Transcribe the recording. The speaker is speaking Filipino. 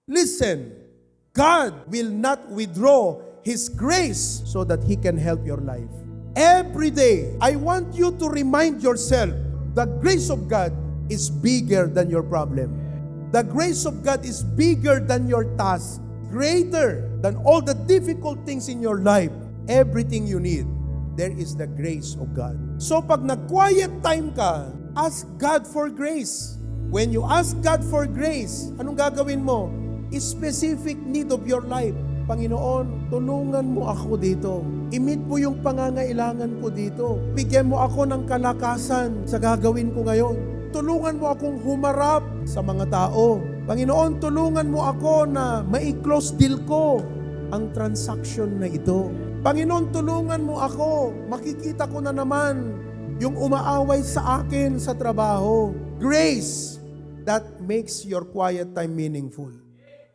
Listen, God will not withdraw His grace so that He can help your life. Every day, I want you to remind yourself, the grace of God is bigger than your problem. The grace of God is bigger than your task, greater than all the difficult things in your life. Everything you need, there is the grace of God. So pag nag-quiet time ka, ask God for grace. When you ask God for grace, anong gagawin mo? Specific need of your life. Panginoon, tulungan mo ako dito. I-meet mo yung pangangailangan ko dito. Bigyan mo ako ng kalakasan sa gagawin ko ngayon. Tulungan mo akong humarap sa mga tao. Panginoon, tulungan mo ako na mai-close deal ko ang transaction na ito. Panginoon, tulungan mo ako. Makikita ko na naman yung umaaway sa akin sa trabaho. Grace that makes your quiet time meaningful.